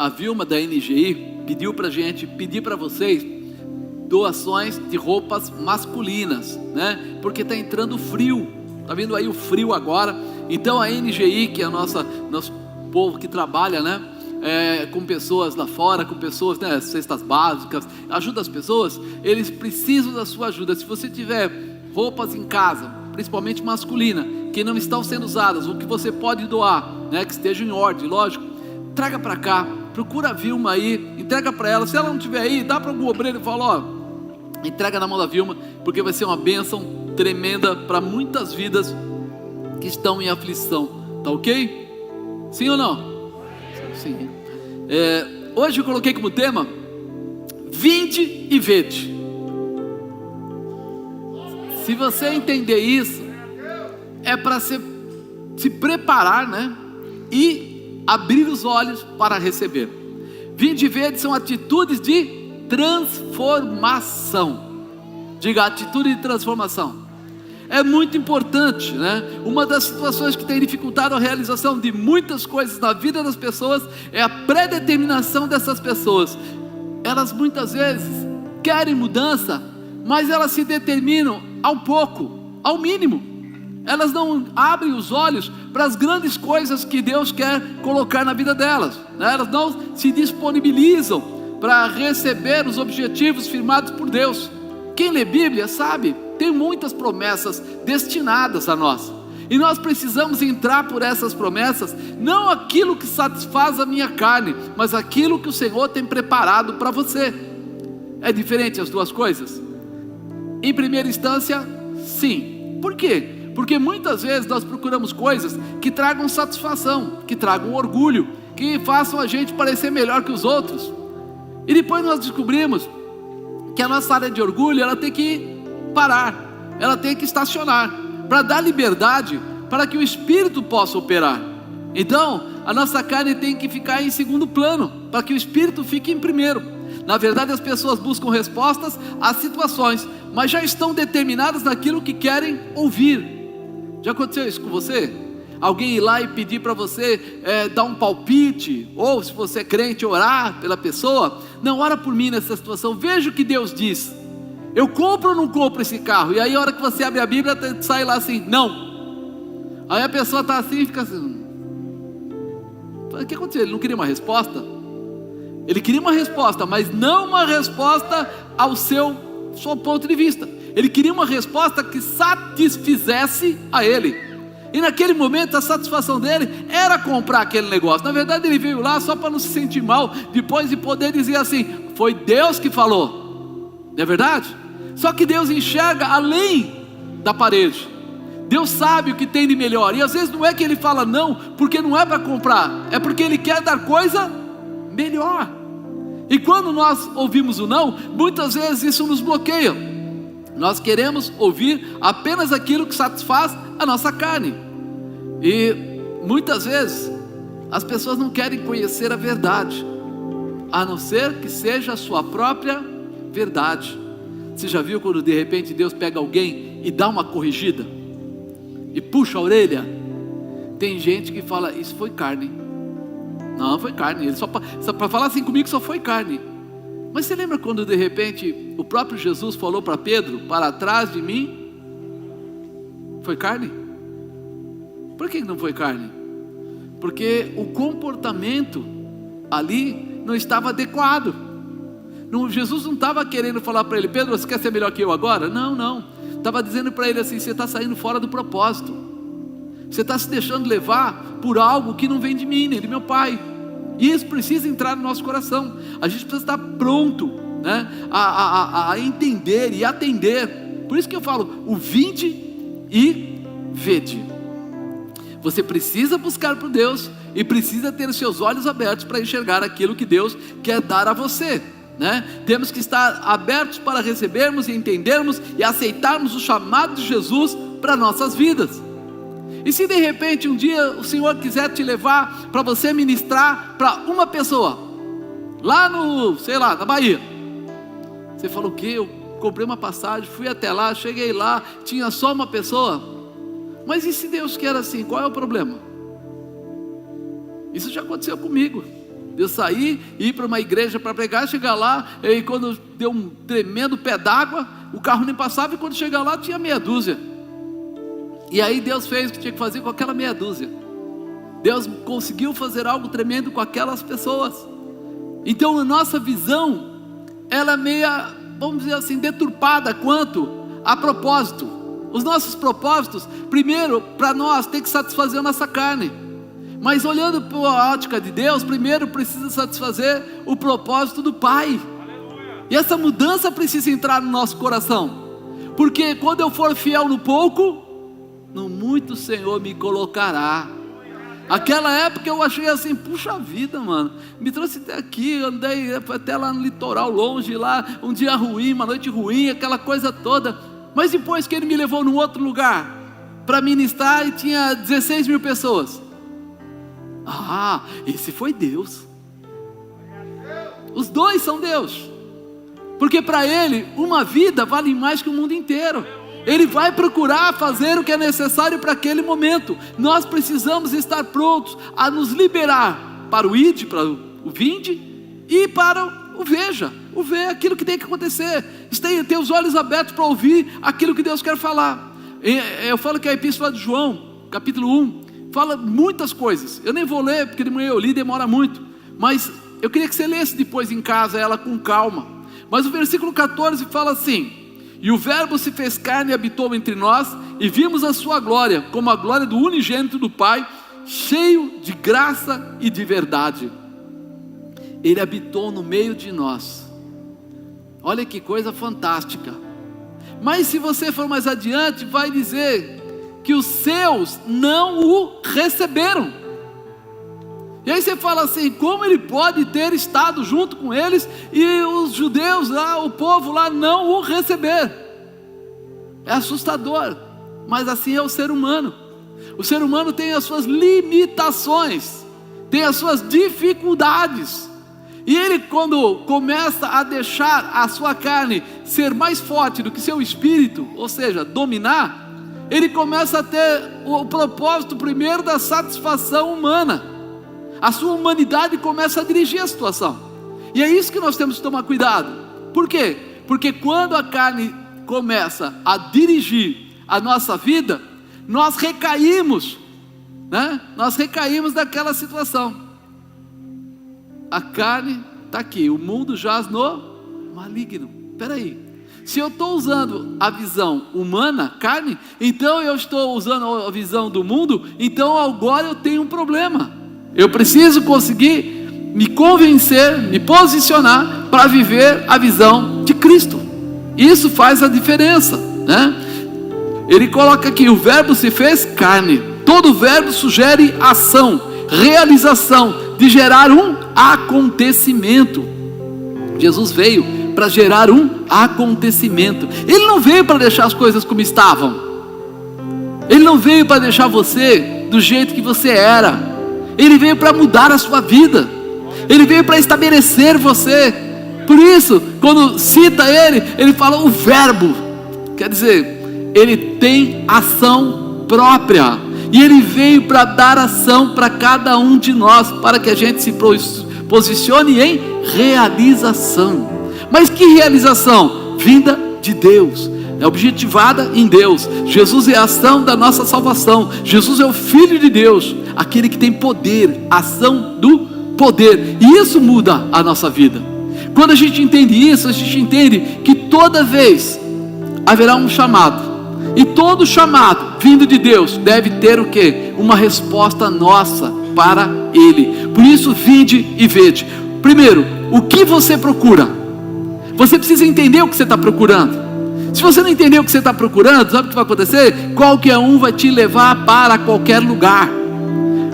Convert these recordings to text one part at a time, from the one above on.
a Vilma da NGI pediu para gente, pedir para vocês doações de roupas masculinas, né? Porque está entrando frio, está vindo aí o frio agora. Então a NGI, que é nosso povo que trabalha, né? Com pessoas lá fora, com pessoas, né, cestas básicas, ajuda as pessoas, eles precisam da sua ajuda. Se você tiver roupas em casa, principalmente masculina, que não estão sendo usadas, o que você pode doar, né, que esteja em ordem, lógico, traga para cá, procura a Vilma aí, entrega para ela. Se ela não tiver aí, dá para algum obreiro e fala, ó, entrega na mão da Vilma, porque vai ser uma bênção tremenda para muitas vidas que estão em aflição, tá ok? Sim ou não? Sim. Hoje eu coloquei como tema: vinde e vede. Se você entender isso, é para se preparar, né? E abrir os olhos para receber. Vinde e vede são atitudes de transformação. Diga, atitude de transformação. É muito importante, né? Uma das situações que tem dificultado a realização de muitas coisas na vida das pessoas é a predeterminação dessas pessoas. Elas muitas vezes querem mudança, mas elas se determinam ao pouco, ao mínimo. Elas não abrem os olhos para as grandes coisas que Deus quer colocar na vida delas, né? Elas não se disponibilizam para receber os objetivos firmados por Deus. Quem lê Bíblia sabe, tem muitas promessas destinadas a nós, e nós precisamos entrar por essas promessas, não aquilo que satisfaz a minha carne, mas aquilo que o Senhor tem preparado para você. É diferente as duas coisas? Em primeira instância, sim. Por quê? Porque muitas vezes nós procuramos coisas que tragam satisfação, que tragam orgulho, que façam a gente parecer melhor que os outros, e depois nós descobrimos que a nossa área de orgulho, ela tem que parar, ela tem que estacionar, para dar liberdade, para que o Espírito possa operar. Então, a nossa carne tem que ficar em segundo plano, para que o Espírito fique em primeiro. Na verdade, as pessoas buscam respostas às situações, mas já estão determinadas naquilo que querem ouvir. Já aconteceu isso com você? Alguém ir lá e pedir para você dar um palpite, ou se você é crente, orar pela pessoa. Não, ora por mim nessa situação, veja o que Deus diz. Eu compro ou não compro esse carro? E aí a hora que você abre a Bíblia, sai lá assim, não. Aí a pessoa está assim e fica assim, o que aconteceu? Ele não queria uma resposta? Ele queria uma resposta, mas não uma resposta ao seu ponto de vista. Ele queria uma resposta que satisfizesse a ele. E naquele momento a satisfação dele era comprar aquele negócio. Na verdade ele veio lá só para não se sentir mal depois de poder dizer assim, foi Deus que falou. Não é verdade? Só que Deus enxerga além da parede. Deus sabe o que tem de melhor. E às vezes não é que Ele fala não porque não é para comprar, é porque Ele quer dar coisa melhor. E quando nós ouvimos o não, muitas vezes isso nos bloqueia. Nós queremos ouvir apenas aquilo que satisfaz a nossa carne. E muitas vezes as pessoas não querem conhecer a verdade, a não ser que seja a sua própria verdade. Você já viu quando de repente Deus pega alguém e dá uma corrigida? E puxa a orelha? Tem gente que fala, isso foi carne. Não, foi carne. Ele só para falar assim comigo só foi carne. Mas você lembra quando de repente o próprio Jesus falou para Pedro, para trás de mim? Foi carne? Por que não foi carne? Porque o comportamento ali não estava adequado. Jesus não estava querendo falar para ele, Pedro, você quer ser melhor que eu agora? Não. Estava dizendo para ele assim, você está saindo fora do propósito. Você está se deixando levar por algo que não vem de mim, nem de meu Pai. E isso precisa entrar no nosso coração. A gente precisa estar pronto, né, a entender e atender. Por isso que eu falo, o vinde e vede. Você precisa buscar por Deus e precisa ter os seus olhos abertos para enxergar aquilo que Deus quer dar a você, né? Temos que estar abertos para recebermos e entendermos e aceitarmos o chamado de Jesus para nossas vidas. E se de repente um dia o Senhor quiser te levar para você ministrar para uma pessoa, lá na Bahia, você falou o quê? Eu comprei uma passagem, fui até lá, cheguei lá, tinha só uma pessoa. Mas e se Deus quer assim, qual é o problema? Isso já aconteceu comigo. Eu saí, ir para uma igreja para pregar, chegar lá, e quando deu um tremendo pé d'água, o carro nem passava, e quando chegar lá tinha meia dúzia. E aí Deus fez o que tinha que fazer com aquela meia dúzia. Deus conseguiu fazer algo tremendo com aquelas pessoas. Então a nossa visão, ela é meia, vamos dizer assim, deturpada quanto a propósito. Os nossos propósitos, primeiro, para nós, tem que satisfazer a nossa carne. Mas olhando para a ótica de Deus, primeiro precisa satisfazer o propósito do Pai. Aleluia. E essa mudança precisa entrar no nosso coração. Porque quando eu for fiel no pouco, no muito o Senhor me colocará. Aquela época eu achei assim, puxa vida, mano, me trouxe até aqui, andei até lá no litoral, longe lá, um dia ruim, uma noite ruim, aquela coisa toda. Mas depois que Ele me levou num outro lugar para ministrar, e tinha 16 mil pessoas. Ah, esse foi Deus. Os dois são Deus. Porque para Ele, uma vida vale mais que o mundo inteiro. Ele vai procurar fazer o que é necessário para aquele momento. Nós precisamos estar prontos a nos liberar para o ide, para o vinde, e para o veja, o ver aquilo que tem que acontecer. Ter os olhos abertos para ouvir aquilo que Deus quer falar. Eu falo que a Epístola de João, capítulo 1, fala muitas coisas. Eu nem vou ler, porque de manhã eu li, demora muito. Mas eu queria que você lesse depois em casa ela com calma. Mas o versículo 14 fala assim: e o verbo se fez carne e habitou entre nós, e vimos a sua glória, como a glória do unigênito do Pai, cheio de graça e de verdade. Ele habitou no meio de nós. Olha que coisa fantástica. Mas se você for mais adiante, vai dizer que os seus não o receberam. E aí você fala assim, como ele pode ter estado junto com eles e os judeus lá, o povo lá, não o receber? É assustador, mas assim é o ser humano. O ser humano tem as suas limitações, tem as suas dificuldades, e ele, quando começa a deixar a sua carne ser mais forte do que seu espírito, ou seja, dominar, ele começa a ter o propósito primeiro da satisfação humana. A sua humanidade começa a dirigir a situação. E é isso que nós temos que tomar cuidado. Por quê? Porque quando a carne começa a dirigir a nossa vida, nós recaímos, né? Nós recaímos daquela situação. A carne está aqui, o mundo jaz no maligno. Espera aí, se eu estou usando a visão humana, carne, então eu estou usando a visão do mundo, então agora eu tenho um problema. Eu preciso conseguir me convencer, me posicionar para viver a visão de Cristo. Isso faz a diferença, né? Ele coloca aqui, o verbo se fez carne. Todo verbo sugere ação, realização, de gerar um acontecimento. Jesus veio para gerar um acontecimento. Ele não veio para deixar as coisas como estavam. Ele não veio para deixar você do jeito que você era. Ele veio para mudar a sua vida. Ele veio para estabelecer você. Por isso, quando cita ele fala o verbo. Quer dizer, ele tem ação própria. E ele veio para dar ação para cada um de nós, para que a gente se posicione em realização. Mas que realização? Vinda de Deus, é objetivada em Deus. Jesus é a ação da nossa salvação. Jesus é o Filho de Deus, aquele que tem poder, ação do poder. E isso muda a nossa vida. Quando a gente entende isso, a gente entende que toda vez haverá um chamado. E todo chamado vindo de Deus deve ter o quê? Uma resposta nossa para Ele. Por isso, vinde e vede. Primeiro, o que você procura? Você precisa entender o que você está procurando. Se você não entender o que você está procurando, sabe o que vai acontecer? Qualquer um vai te levar para qualquer lugar.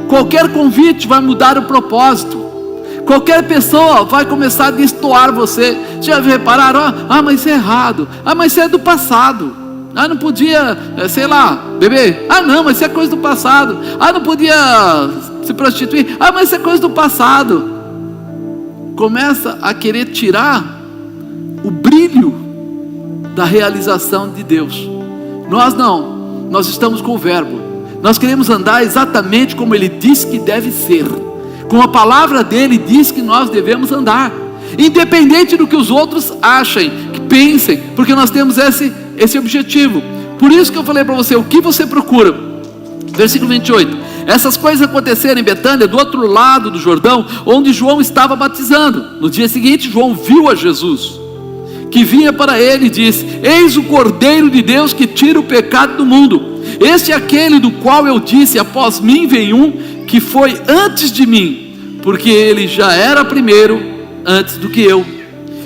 Qualquer convite vai mudar o propósito. Qualquer pessoa vai começar a destoar você. Já repararam? Ah, mas isso é errado. Ah, mas isso é do passado. Ah, não podia, sei lá, beber. Ah, não, mas isso é coisa do passado. Ah, não podia se prostituir. Ah, mas isso é coisa do passado. Começa a querer tirar o brilho da realização de Deus. Nós não, nós estamos com o verbo. Nós queremos andar exatamente como Ele disse que deve ser. como a palavra dele diz que nós devemos andar, independente do que os outros achem, que pensem, porque nós temos esse objetivo. Por isso que eu falei para você, o que você procura? Versículo 28, essas coisas aconteceram em Betânia, do outro lado do Jordão, onde João estava batizando. No dia seguinte, João viu a Jesus, que vinha para ele, e disse: eis o Cordeiro de Deus que tira o pecado do mundo. Este é aquele do qual eu disse: após mim vem um que foi antes de mim, porque ele já era primeiro antes do que eu.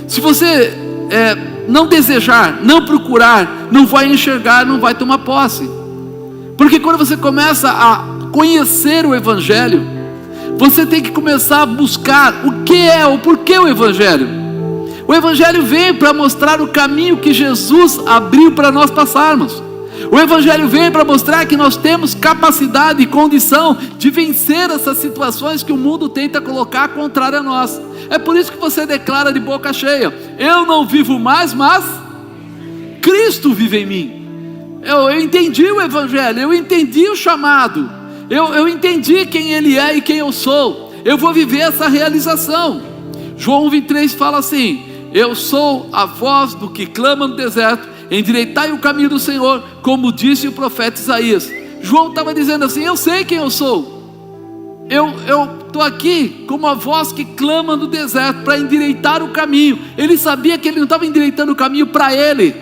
Se você não desejar, não procurar, não vai enxergar, não vai tomar posse. Porque quando você começa a conhecer o Evangelho, você tem que começar a buscar o que é, o porquê o Evangelho. O Evangelho vem para mostrar o caminho que Jesus abriu para nós passarmos. O Evangelho vem para mostrar que nós temos capacidade e condição de vencer essas situações que o mundo tenta colocar contrária a nós. É por isso que você declara de boca cheia: eu não vivo mais, mas Cristo vive em mim. Eu entendi o Evangelho, eu entendi o chamado, eu entendi quem Ele é e quem eu sou. Eu vou viver essa realização. João 23 fala assim: eu sou a voz do que clama no deserto, endireitai o caminho do Senhor, como disse o profeta Isaías. João estava dizendo assim: eu sei quem eu sou, eu estou aqui como a voz que clama no deserto para endireitar o caminho. Ele sabia que ele não estava endireitando o caminho para ele,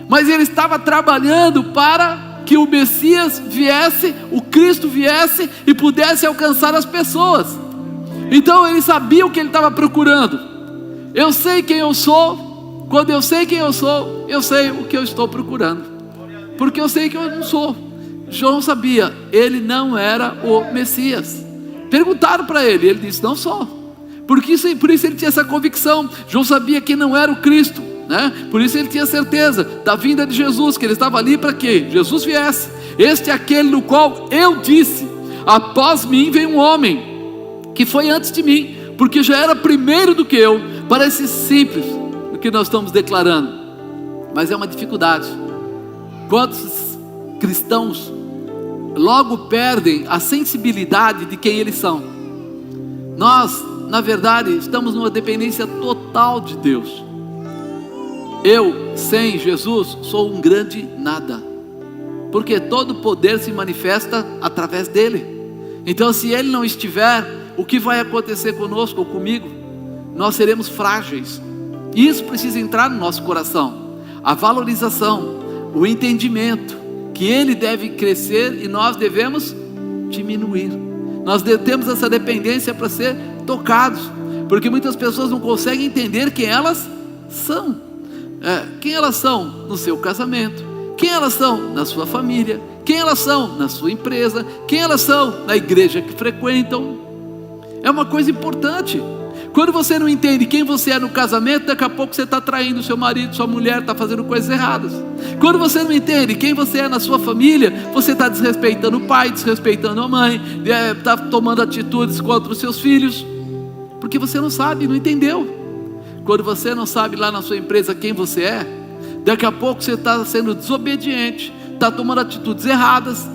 mas ele estava trabalhando para que o Messias viesse, o Cristo viesse e pudesse alcançar as pessoas. Então ele sabia o que ele estava procurando. Eu sei quem eu sou. Quando eu sei quem eu sou, eu sei o que eu estou procurando, porque eu sei que eu não sou. João sabia, ele não era o Messias. Perguntaram para ele, ele disse: não sou. Por isso ele tinha essa convicção. João sabia que não era o Cristo, né? Por isso ele tinha certeza da vinda de Jesus, que ele estava ali para que Jesus viesse. Este é aquele no qual eu disse: após mim vem um homem que foi antes de mim, porque já era primeiro do que eu. Parece simples o que nós estamos declarando, mas é uma dificuldade. Quantos cristãos logo perdem a sensibilidade de quem eles são? Nós, na verdade, estamos numa dependência total de Deus. Eu, sem Jesus, sou um grande nada, porque todo poder se manifesta através dele. Então, se ele não estiver, o que vai acontecer conosco ou comigo? Nós seremos frágeis. E isso precisa entrar no nosso coração. A valorização, o entendimento que ele deve crescer e nós devemos diminuir. Nós temos essa dependência para ser tocados, porque muitas pessoas não conseguem entender quem elas são. Quem elas são no seu casamento, quem elas são na sua família, quem elas são na sua empresa, quem elas são na igreja que frequentam. É uma coisa importante. Quando você não entende quem você é no casamento, daqui a pouco você está traindo seu marido, sua mulher, está fazendo coisas erradas. Quando você não entende quem você é na sua família, você está desrespeitando o pai, desrespeitando a mãe, está tomando atitudes contra os seus filhos, porque você não sabe, não entendeu. Quando você não sabe lá na sua empresa quem você é, daqui a pouco você está sendo desobediente, está tomando atitudes erradas.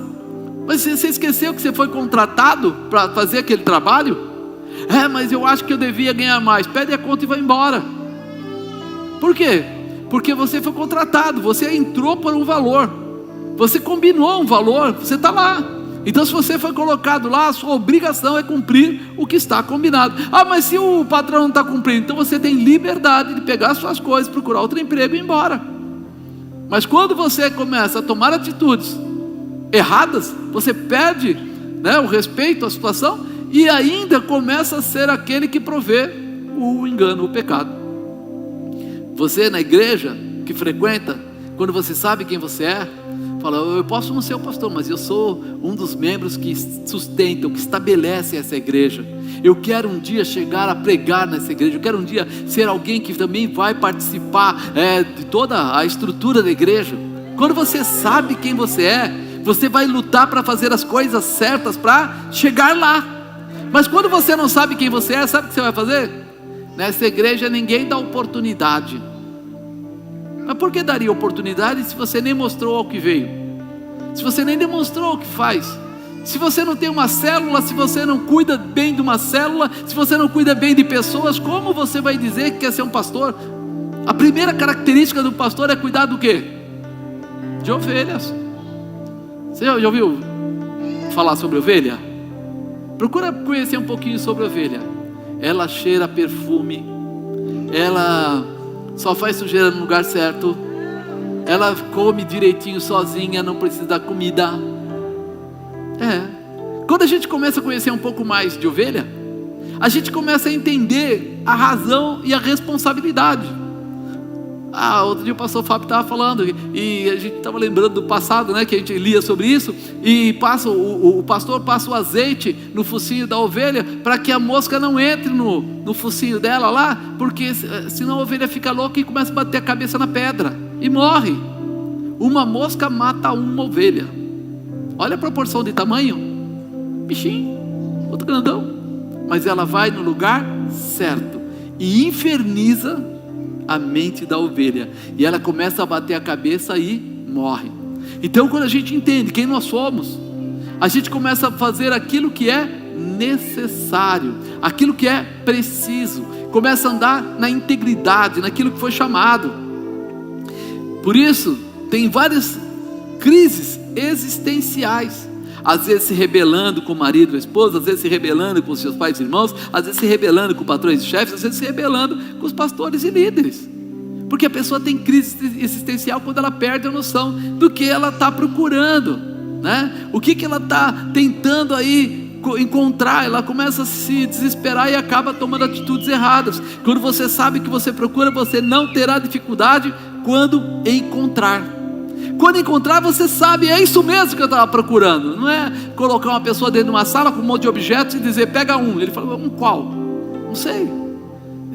Mas você esqueceu que você foi contratado para fazer aquele trabalho? Mas eu acho que eu devia ganhar mais. Pede a conta e vai embora. Por quê? Porque você foi contratado, você entrou por um valor, você combinou um valor, você está lá. Então, se você foi colocado lá, a sua obrigação é cumprir o que está combinado. Mas se o patrão não está cumprindo, então você tem liberdade de pegar as suas coisas, procurar outro emprego e ir embora. Mas quando você começa a tomar atitudes erradas, você perde, o respeito à situação e ainda começa a ser aquele que provê o engano, o pecado. Você na igreja que frequenta, quando você sabe quem você é, fala: eu posso não ser o pastor, mas eu sou um dos membros que sustentam, que estabelecem essa igreja. Eu quero um dia chegar a pregar nessa igreja, eu quero um dia ser alguém que também vai participar de toda a estrutura da igreja. Quando você sabe quem você é, você vai lutar para fazer as coisas certas para chegar lá. Mas quando você não sabe quem você é, sabe o que você vai fazer? Nessa igreja ninguém dá oportunidade. Mas por que daria oportunidade se você nem mostrou ao que veio? Se você nem demonstrou o que faz? Se você não tem uma célula, se você não cuida bem de uma célula, se você não cuida bem de pessoas, como você vai dizer que quer ser um pastor? A primeira característica do pastor é cuidar do quê? De ovelhas. Você já ouviu falar sobre ovelha? Procura conhecer um pouquinho sobre ovelha. Ela cheira perfume, ela só faz sujeira no lugar certo, ela come direitinho sozinha, não precisa da comida. Quando a gente começa a conhecer um pouco mais de ovelha, a gente começa a entender a razão e a responsabilidade. Outro dia o pastor Fábio estava falando, e a gente estava lembrando do passado, né, que a gente lia sobre isso, e o pastor passa o azeite no focinho da ovelha, para que a mosca não entre no focinho dela lá, porque senão a ovelha fica louca e começa a bater a cabeça na pedra, e morre. Uma mosca mata uma ovelha. Olha a proporção de tamanho, bichinho, outro grandão, mas ela vai no lugar certo, e inferniza a mente da ovelha, e ela começa a bater a cabeça e morre. Então, quando a gente entende quem nós somos, a gente começa a fazer aquilo que é necessário, aquilo que é preciso, começa a andar na integridade, naquilo que foi chamado. Por isso, tem várias crises existenciais, às vezes se rebelando com o marido ou a esposa, às vezes se rebelando com os seus pais e irmãos, às vezes se rebelando com patrões e chefes, às vezes se rebelando com os pastores e líderes, porque a pessoa tem crise existencial quando ela perde a noção do que ela está procurando, né? O que ela está tentando aí encontrar. Ela começa a se desesperar e acaba tomando atitudes erradas. Quando você sabe o que você procura, você não terá dificuldade quando encontrar. Quando encontrar, você sabe, é isso mesmo que eu estava procurando. Não é colocar uma pessoa dentro de uma sala com um monte de objetos e dizer, pega um. Ele fala, um qual? Não sei.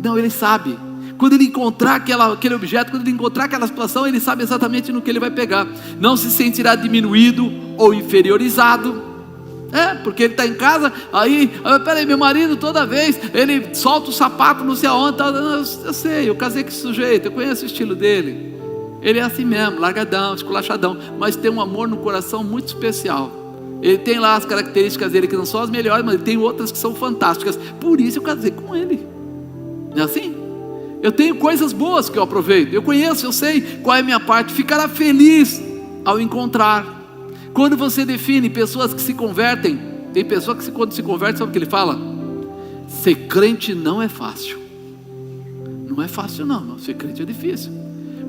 Não, ele sabe. Quando ele encontrar aquele objeto, quando ele encontrar aquela situação, ele sabe exatamente no que ele vai pegar. Não se sentirá diminuído ou inferiorizado. Porque ele está em casa, peraí, meu marido toda vez, ele solta o sapato não sei aonde, eu sei, eu casei com esse sujeito, eu conheço o estilo dele. Ele é assim mesmo, largadão, esculachadão, mas tem um amor no coração muito especial. Ele tem lá as características dele que não são as melhores, mas ele tem outras que são fantásticas. Por isso eu casei com ele. Não é assim? Eu tenho coisas boas que eu aproveito, eu conheço, eu sei qual é a minha parte. Ficará feliz ao encontrar. Quando você define pessoas que se convertem, tem pessoa que quando se converte, sabe o que ele fala? Ser crente não é fácil. Não é fácil não, ser crente é difícil.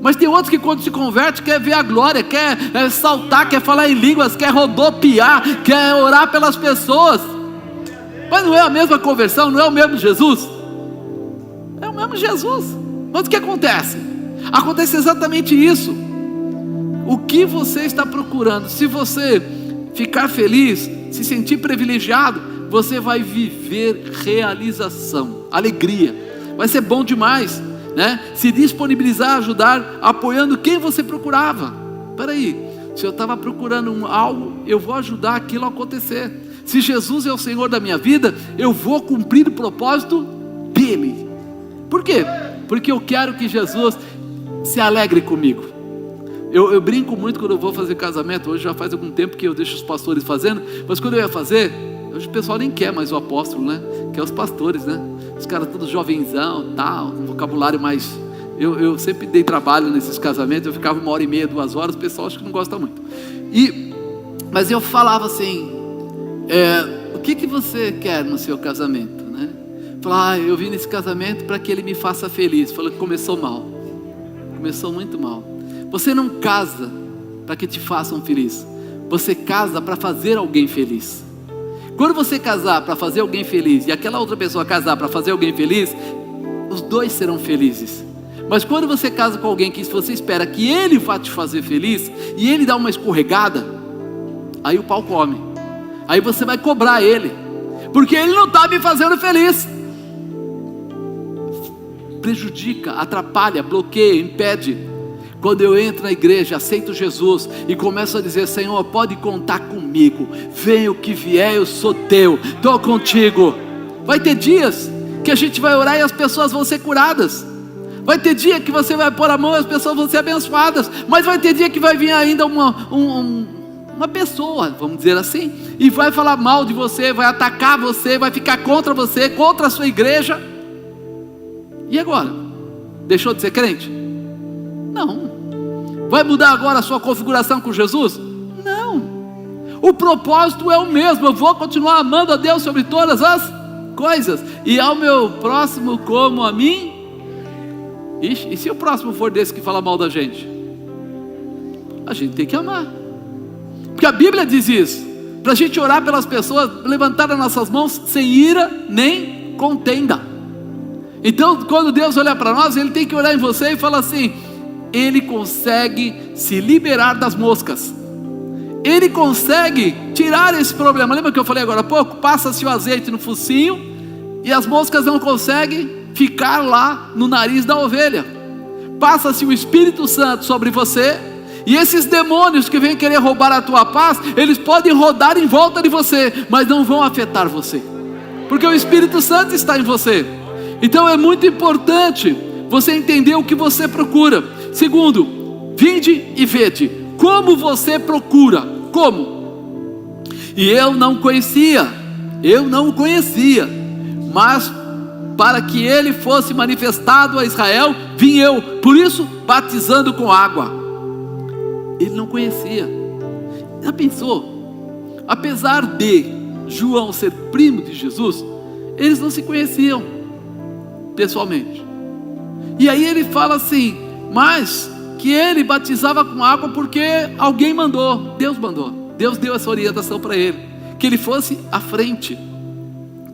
Mas tem outros que quando se converte quer ver a glória, quer saltar, quer falar em línguas, quer rodopiar, quer orar pelas pessoas. Mas não é a mesma conversão, não é o mesmo Jesus? É o mesmo Jesus. Mas o que acontece? Acontece exatamente isso. O que você está procurando? Se você ficar feliz, se sentir privilegiado, você vai viver realização, alegria. Vai ser bom demais. Se disponibilizar, ajudar, apoiando quem você procurava. Peraí, se eu estava procurando algo, eu vou ajudar aquilo a acontecer. Se Jesus é o Senhor da minha vida, eu vou cumprir o propósito dele. Por quê? Porque eu quero que Jesus se alegre comigo. Eu brinco muito quando eu vou fazer casamento. Hoje já faz algum tempo que eu deixo os pastores fazendo, mas quando eu ia fazer, hoje o pessoal nem quer mais o apóstolo, né? Quer os pastores, né? Os caras todos jovenzão, tal, um vocabulário mais... Eu sempre dei trabalho nesses casamentos, eu ficava 1h30, 2 horas, o pessoal acho que não gosta muito. Mas eu falava assim, o que você quer no seu casamento, né? Falava, eu vim nesse casamento para que ele me faça feliz. Falei que começou mal, começou muito mal. Você não casa para que te façam feliz, você casa para fazer alguém feliz. Quando você casar para fazer alguém feliz e aquela outra pessoa casar para fazer alguém feliz, os dois serão felizes. Mas quando você casa com alguém que você espera que ele vá te fazer feliz e ele dá uma escorregada, aí o pau come. Aí você vai cobrar ele, porque ele não está me fazendo feliz. Prejudica, atrapalha, bloqueia, impede. Quando eu entro na igreja, aceito Jesus e começo a dizer, Senhor, pode contar comigo, venha o que vier, eu sou teu, estou contigo. Vai ter dias que a gente vai orar e as pessoas vão ser curadas. Vai ter dia que você vai pôr a mão e as pessoas vão ser abençoadas. Mas vai ter dia que vai vir ainda uma pessoa, vamos dizer assim, e vai falar mal de você, vai atacar você, vai ficar contra você, contra a sua igreja. E agora? Deixou de ser crente? Não. Vai mudar agora a sua configuração com Jesus? Não. O propósito é o mesmo. Eu vou continuar amando a Deus sobre todas as coisas, e ao meu próximo como a mim. Ixi, e se o próximo for desse que fala mal da gente? A gente tem que amar, porque a Bíblia diz isso, para a gente orar pelas pessoas, levantar as nossas mãos sem ira nem contenda. Então quando Deus olhar para nós, Ele tem que olhar em você e falar assim: Ele consegue se liberar das moscas, Ele consegue tirar esse problema. Lembra que eu falei agora há pouco? Passa-se o azeite no focinho e as moscas não conseguem ficar lá no nariz da ovelha. Passa-se o Espírito Santo sobre você, e esses demônios que vêm querer roubar a tua paz, eles podem rodar em volta de você, mas não vão afetar você, porque o Espírito Santo está em você. Então é muito importante você entender o que você procura. Segundo, vinde e vede. Como você procura? Como? E eu não o conhecia, mas para que ele fosse manifestado a Israel, vim eu, por isso batizando com água. Ele não conhecia. Já pensou? Apesar de João ser primo de Jesus, eles não se conheciam pessoalmente. E aí ele fala assim, mas que ele batizava com água porque alguém mandou, Deus mandou, Deus deu essa orientação para ele, que ele fosse à frente,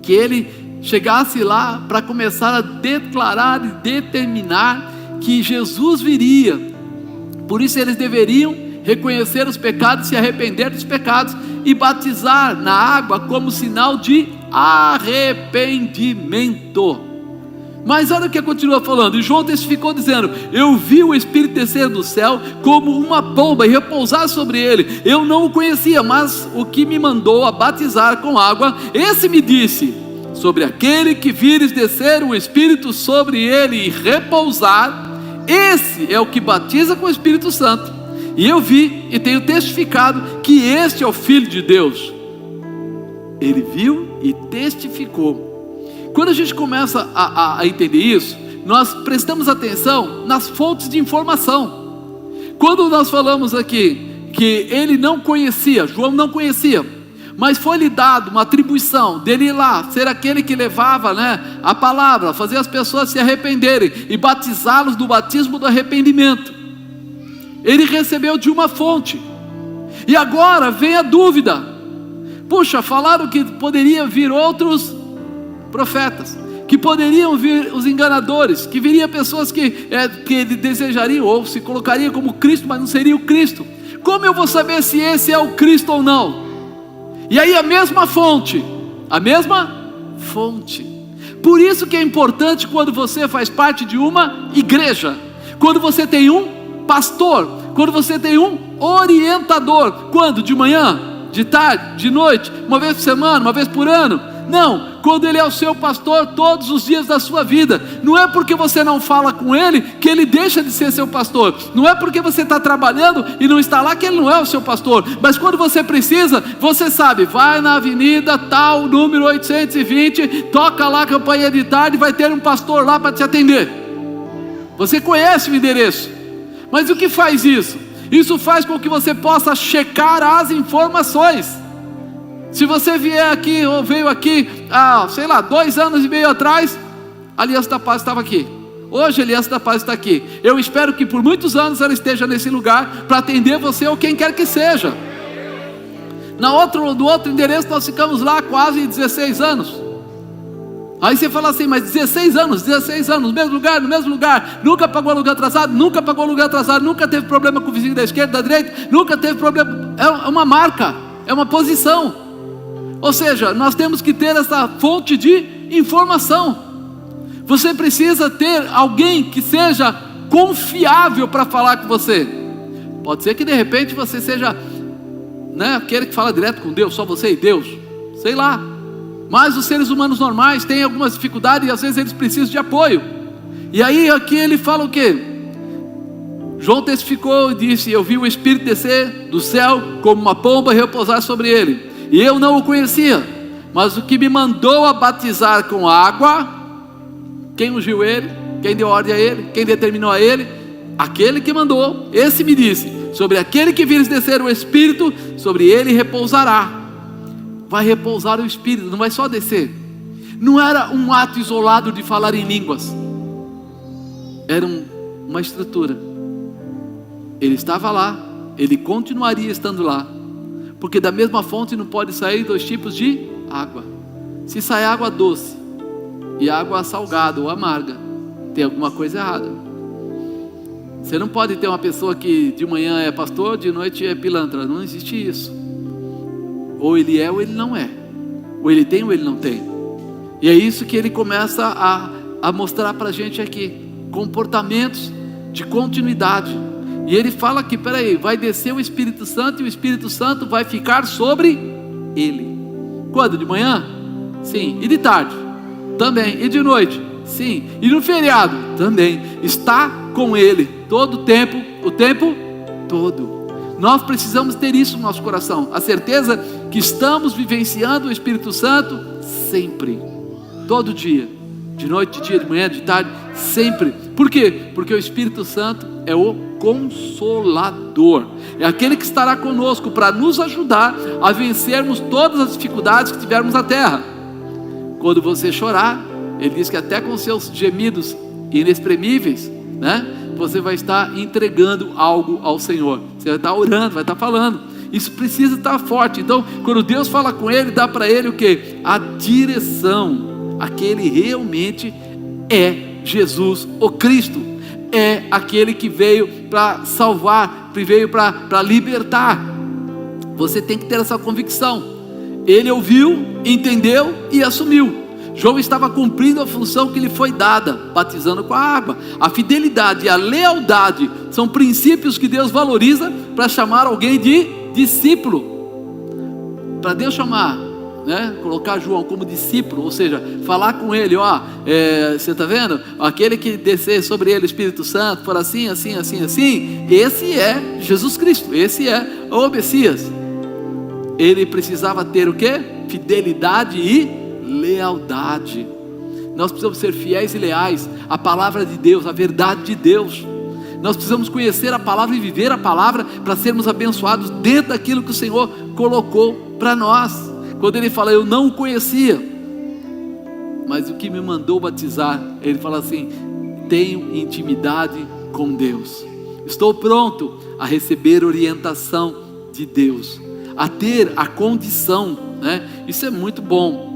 que ele chegasse lá para começar a declarar e determinar que Jesus viria. Por isso eles deveriam reconhecer os pecados, se arrepender dos pecados e batizar na água como sinal de arrependimento. Mas olha o que continua falando, e João testificou dizendo: eu vi o Espírito descer do céu como uma pomba e repousar sobre ele. Eu não o conhecia, mas o que me mandou a batizar com água, esse me disse: sobre aquele que vires descer o Espírito sobre ele e repousar, esse é o que batiza com o Espírito Santo. E eu vi e tenho testificado que este é o Filho de Deus. Ele viu e testificou. Quando a gente começa a entender isso, nós prestamos atenção nas fontes de informação. Quando nós falamos aqui que ele não conhecia, João não conhecia, mas foi-lhe dado uma atribuição dele ir lá, ser aquele que levava, a palavra, fazer as pessoas se arrependerem e batizá-los do batismo do arrependimento. Ele recebeu de uma fonte. E agora vem a dúvida: puxa, falaram que poderia vir outros profetas, que poderiam vir os enganadores, que viriam pessoas que desejariam ou se colocariam como Cristo, mas não seria o Cristo. Como eu vou saber se esse é o Cristo ou não? E aí a mesma fonte. Por isso que é importante quando você faz parte de uma igreja, quando você tem um pastor, quando você tem um orientador. Quando? De manhã, de tarde, de noite, uma vez por semana, uma vez por ano? Não, quando ele é o seu pastor todos os dias da sua vida. Não é porque você não fala com ele que ele deixa de ser seu pastor. Não é porque você está trabalhando e não está lá que ele não é o seu pastor. Mas quando você precisa, você sabe, vai na avenida tal, número 820, toca lá a campainha de tarde, vai ter um pastor lá para te atender. Você conhece o endereço. Mas o que faz isso? Isso faz com que você possa checar as informações. Se você vier aqui, ou veio aqui há, 2 anos e meio atrás, a Aliança da Paz estava aqui. Hoje a Aliança da Paz está aqui. Eu espero que por muitos anos ela esteja nesse lugar para atender você ou quem quer que seja. No outro endereço nós ficamos lá quase 16 anos. Aí você fala assim, mas 16 anos, no mesmo lugar, nunca pagou aluguel atrasado, nunca teve problema com o vizinho da esquerda, da direita, nunca teve problema. É uma marca, é uma posição. Ou seja, nós temos que ter essa fonte de informação. Você precisa ter alguém que seja confiável para falar com você. Pode ser que de repente você seja aquele que fala direto com Deus, só você e Deus, sei lá. Mas os seres humanos normais têm algumas dificuldades e às vezes eles precisam de apoio. E aí aqui ele fala o quê? João testificou e disse: eu vi o Espírito descer do céu como uma pomba e repousar sobre ele, e eu não o conhecia, mas o que me mandou a batizar com água, quem ungiu ele, quem deu ordem a ele, quem determinou a ele? Aquele que mandou. Esse me disse: sobre aquele que vires descer o Espírito, sobre ele repousará. Vai repousar o Espírito, não vai só descer. Não era um ato isolado de falar em línguas, era uma estrutura. Ele estava lá, ele continuaria estando lá, porque da mesma fonte não pode sair dois tipos de água. Se sai água doce e água salgada ou amarga, tem alguma coisa errada. Você não pode ter uma pessoa que de manhã é pastor, de noite é pilantra. Não existe isso. Ou ele é ou ele não é, ou ele tem ou ele não tem. E é isso que ele começa a mostrar para a gente aqui, comportamentos de continuidade. E ele fala que, peraí, vai descer o Espírito Santo, e o Espírito Santo vai ficar sobre ele. Quando? De manhã? Sim. E de tarde? Também. E de noite? Sim. E no feriado? Também. Está com ele todo o tempo todo. Nós precisamos ter isso no nosso coração, a certeza que estamos vivenciando o Espírito Santo sempre, todo dia, de noite, de dia, de manhã, de tarde, sempre. Por quê? Porque o Espírito Santo é o Consolador, é aquele que estará conosco para nos ajudar a vencermos todas as dificuldades que tivermos na terra. Quando você chorar, ele diz que até com seus gemidos inexprimíveis, né, você vai estar entregando algo ao Senhor. Você vai estar orando, vai estar falando. Isso precisa estar forte. Então, quando Deus fala com ele, dá para ele o quê? A direção. Aquele realmente é Jesus, o Cristo. É aquele que veio para salvar, que veio para libertar. Você tem que ter essa convicção. Ele ouviu, entendeu e assumiu. João estava cumprindo a função que lhe foi dada, batizando com a água. A fidelidade e a lealdade são princípios que Deus valoriza para chamar alguém de discípulo. Para Deus chamar, né, colocar João como discípulo, ou seja, falar com ele, você está vendo? Aquele que descer sobre ele o Espírito Santo, for assim, assim, assim, assim, esse é Jesus Cristo, esse é o Messias. Ele precisava ter o quê? Fidelidade e lealdade. Nós precisamos ser fiéis e leais à palavra de Deus, à verdade de Deus. Nós precisamos conhecer a palavra e viver a palavra para sermos abençoados dentro daquilo que o Senhor colocou para nós. Quando ele fala, eu não o conhecia, mas o que me mandou batizar, ele fala assim: tenho intimidade com Deus, estou pronto a receber orientação de Deus, a ter a condição, né? Isso é muito bom.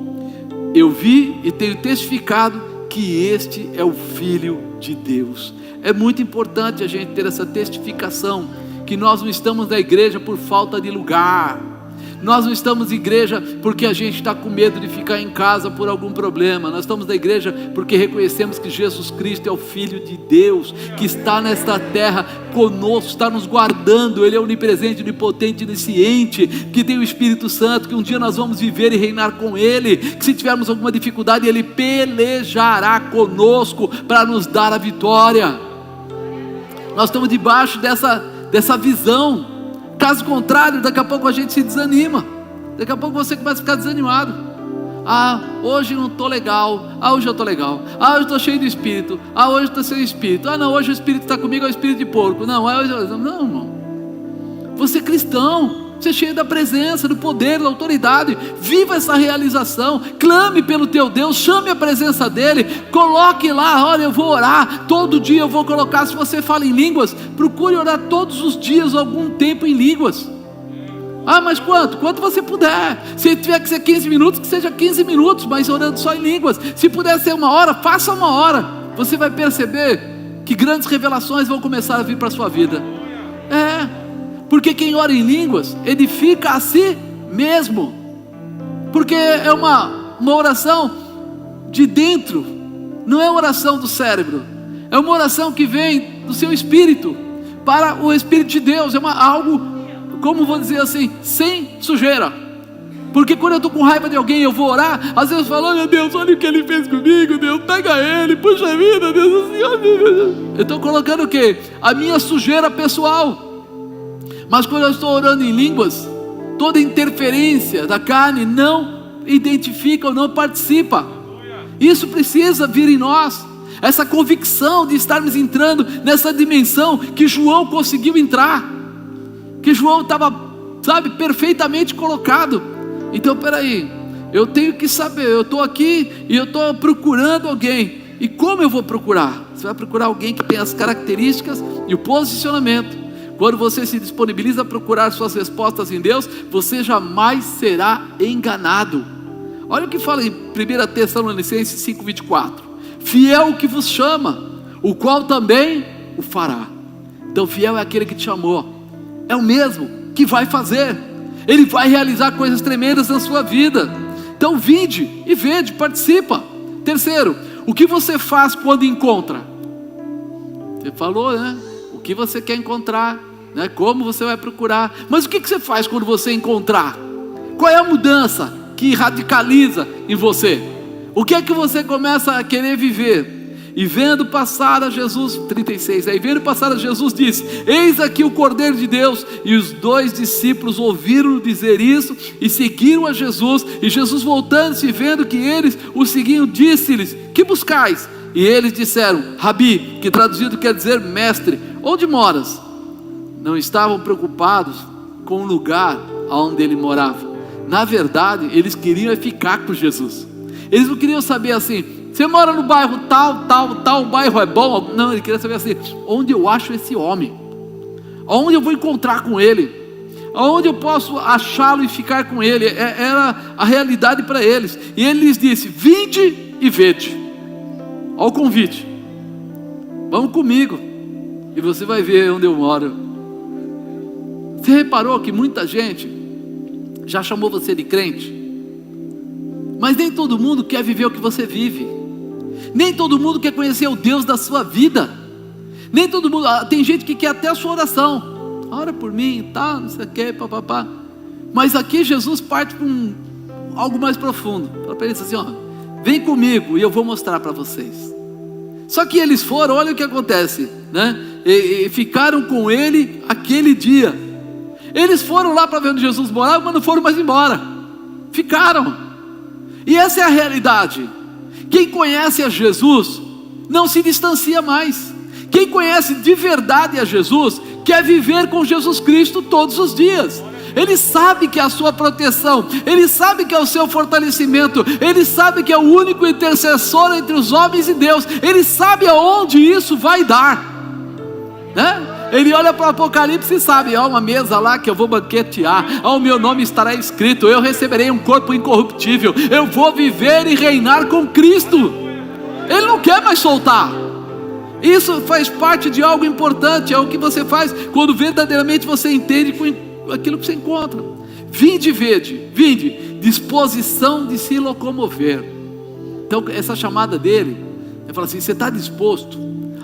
Eu vi e tenho testificado que este é o Filho de Deus. É muito importante a gente ter essa testificação, que nós não estamos na igreja por falta de lugar. Nós não estamos na igreja porque a gente está com medo de ficar em casa por algum problema. Nós estamos na igreja porque reconhecemos que Jesus Cristo é o Filho de Deus, que está nesta terra conosco, está nos guardando. Ele é onipresente, onipotente, onisciente, que tem o Espírito Santo, que um dia nós vamos viver e reinar com Ele, que se tivermos alguma dificuldade, Ele pelejará conosco para nos dar a vitória. Nós estamos debaixo dessa visão. Caso contrário, daqui a pouco a gente se desanima. Daqui a pouco você começa a ficar desanimado. Hoje não estou legal. Hoje eu estou legal. Hoje eu estou cheio de espírito. Hoje eu estou sem espírito. Não, hoje o espírito está comigo, é o espírito de porco. Não, irmão. Você é cristão. Você é cheio da presença, do poder, da autoridade. Viva essa realização. Clame pelo teu Deus. Chame a presença dEle. Coloque lá, olha, eu vou orar. Todo dia eu vou colocar. Se você fala em línguas, procure orar todos os dias, algum tempo em línguas. Mas quanto? Quanto você puder. Se tiver que ser 15 minutos, que seja 15 minutos, mas orando só em línguas. Se puder ser 1 hora, faça 1 hora. Você vai perceber que grandes revelações vão começar a vir para a sua vida. Porque quem ora em línguas edifica a si mesmo. Porque é uma oração de dentro, não é oração do cérebro. É uma oração que vem do seu espírito para o Espírito de Deus. É algo, como vou dizer assim, sem sujeira. Porque quando eu estou com raiva de alguém, eu vou orar, às vezes eu falo: oh, meu Deus, olha o que ele fez comigo, Deus, pega ele, puxa vida, Deus, assim, oh, meu Deus. Eu estou colocando o quê? A minha sujeira pessoal. Mas quando eu estou orando em línguas, toda interferência da carne não identifica ou não participa. Isso precisa vir em nós, essa convicção de estarmos entrando nessa dimensão que João conseguiu entrar, que João estava, sabe, perfeitamente colocado. Então peraí, eu tenho que saber, eu estou aqui e eu estou procurando alguém. E como eu vou procurar? Você vai procurar alguém que tem as características e o posicionamento. Quando você se disponibiliza a procurar suas respostas em Deus, você jamais será enganado. Olha o que fala em 1 Tessalonicenses 5:24: fiel o que vos chama, o qual também o fará. Então fiel é aquele que te chamou, é o mesmo que vai fazer. Ele vai realizar coisas tremendas na sua vida. Então vinde e vede, participa. Terceiro, o que você faz quando encontra? Você falou, né? O que você quer encontrar, né? Como você vai procurar. Mas o que você faz quando você encontrar? Qual é a mudança que radicaliza em você? O que é que você começa a querer viver? E vendo passar a Jesus, 36, aí vendo passar a Jesus, disse: eis aqui o Cordeiro de Deus. E os 2 discípulos ouviram dizer isso e seguiram a Jesus. E Jesus, voltando-se e vendo que eles o seguiam, disse-lhes: que buscais? E eles disseram: Rabi, que traduzido quer dizer mestre, onde moras? Não estavam preocupados com o lugar onde ele morava. Na verdade, eles queriam ficar com Jesus. Eles não queriam saber assim: você mora no bairro tal, o bairro é bom? Não, ele queria saber assim: onde eu acho esse homem? Aonde eu vou encontrar com ele? Aonde eu posso achá-lo e ficar com ele? Era a realidade para eles. E ele lhes disse: vinde e vede. Olha o convite: vamos comigo e você vai ver onde eu moro. Você reparou que muita gente já chamou você de crente? Mas nem todo mundo quer viver o que você vive. Nem todo mundo quer conhecer o Deus da sua vida. Nem todo mundo, tem gente que quer até a sua oração. Ora por mim, tá, não sei o que, papapá. Mas aqui Jesus parte para algo mais profundo. Fala para eles assim: ó, vem comigo e eu vou mostrar para vocês. Só que eles foram, olha o que acontece, né? E ficaram com ele aquele dia. Eles foram lá para ver onde Jesus morava, mas não foram mais embora. Ficaram. E essa é a realidade. Quem conhece a Jesus não se distancia mais. Quem conhece de verdade a Jesus quer viver com Jesus Cristo todos os dias. Ele sabe que é a sua proteção, ele sabe que é o seu fortalecimento, ele sabe que é o único intercessor entre os homens e Deus. Ele sabe aonde isso vai dar, né? Ele olha para o Apocalipse e sabe: há uma mesa lá que eu vou banquetear, o meu nome estará escrito, eu receberei um corpo incorruptível, eu vou viver e reinar com Cristo. Ele não quer mais soltar. Isso faz parte de algo importante. É o que você faz quando verdadeiramente você entende com aquilo que você encontra. Vinde, vede, vinde, disposição de se locomover. Então essa chamada dele, ele fala assim: você está disposto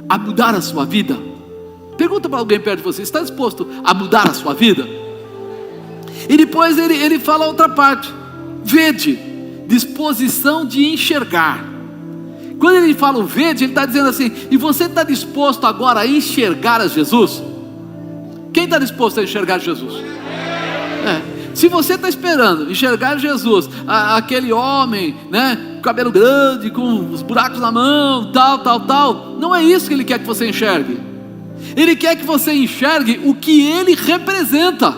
a mudar a sua vida? Pergunta para alguém perto de você: está disposto a mudar a sua vida? E depois ele fala outra parte: vede, disposição de enxergar. Quando ele fala o vede, ele está dizendo assim: e você está disposto agora a enxergar a Jesus? Quem está disposto a enxergar Jesus? Se você está esperando enxergar Jesus, aquele homem, né, com cabelo grande, com os buracos na mão, tal, não é isso que ele quer que você enxergue. Ele quer que você enxergue o que ele representa.